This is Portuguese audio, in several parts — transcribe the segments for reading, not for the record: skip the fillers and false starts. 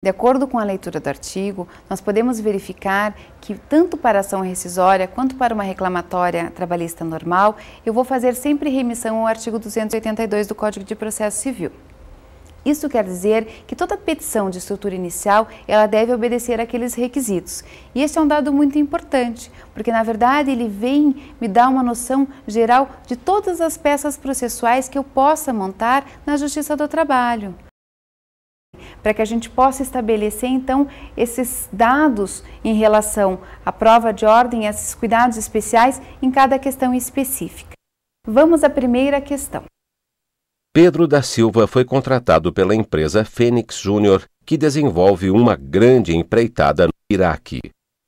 De acordo com a leitura do artigo, nós podemos verificar que tanto para a ação rescisória quanto para uma reclamatória trabalhista normal, eu vou fazer sempre remissão ao artigo 282 do Código de Processo Civil. Isso quer dizer que toda petição de estrutura inicial, ela deve obedecer àqueles requisitos. E esse é um dado muito importante, porque na verdade ele vem me dar uma noção geral de todas as peças processuais que eu possa montar na Justiça do Trabalho, para que a gente possa estabelecer, então, esses dados em relação à prova de ordem, esses cuidados especiais em cada questão específica. Vamos à primeira questão. Pedro da Silva foi contratado pela empresa Fênix Júnior, que desenvolve uma grande empreitada no Iraque.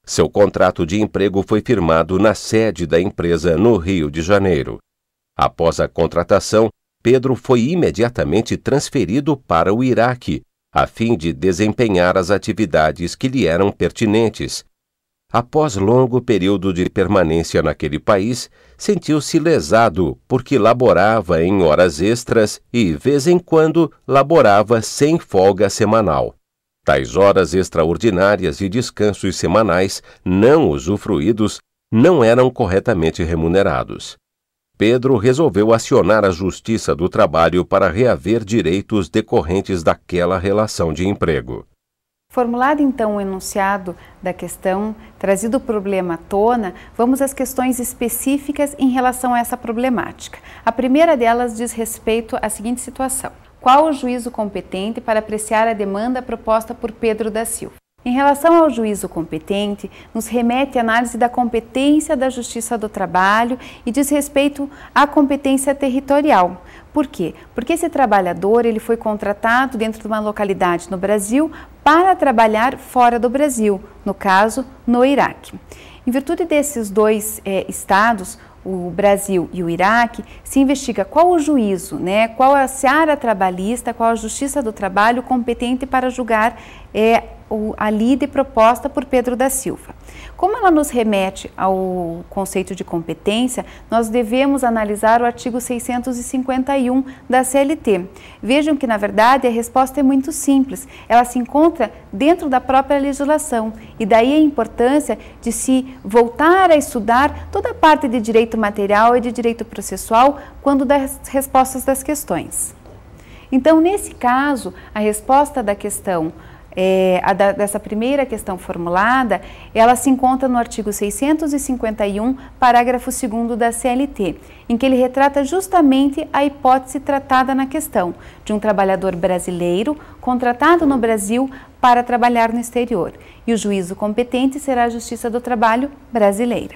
Seu contrato de emprego foi firmado na sede da empresa no Rio de Janeiro. Após a contratação, Pedro foi imediatamente transferido para o Iraque, a fim de desempenhar as atividades que lhe eram pertinentes. Após longo período de permanência naquele país, sentiu-se lesado porque laborava em horas extras e, vez em quando, laborava sem folga semanal. Tais horas extraordinárias e descansos semanais não usufruídos não eram corretamente remunerados. Pedro resolveu acionar a Justiça do Trabalho para reaver direitos decorrentes daquela relação de emprego. Formulado então o enunciado da questão, trazido o problema à tona, vamos às questões específicas em relação a essa problemática. A primeira delas diz respeito à seguinte situação: qual o juízo competente para apreciar a demanda proposta por Pedro da Silva? Em relação ao juízo competente, nos remete à análise da competência da Justiça do Trabalho e diz respeito à competência territorial. Por quê? Porque esse trabalhador ele foi contratado dentro de uma localidade no Brasil para trabalhar fora do Brasil, no caso, no Iraque. Em virtude desses dois estados, o Brasil e o Iraque, se investiga qual o juízo, qual a seara trabalhista, qual a Justiça do Trabalho competente para julgar a lide proposta por Pedro da Silva. Como ela nos remete ao conceito de competência, nós devemos analisar o artigo 651 da CLT. Vejam que, na verdade, a resposta é muito simples. Ela se encontra dentro da própria legislação e daí a importância de se voltar a estudar toda a parte de direito material e de direito processual quando das respostas das questões. Então, nesse caso, a resposta da questão dessa primeira questão formulada, ela se encontra no artigo 651, parágrafo 2º da CLT, em que ele retrata justamente a hipótese tratada na questão de um trabalhador brasileiro contratado no Brasil para trabalhar no exterior. E o juízo competente será a Justiça do Trabalho brasileira.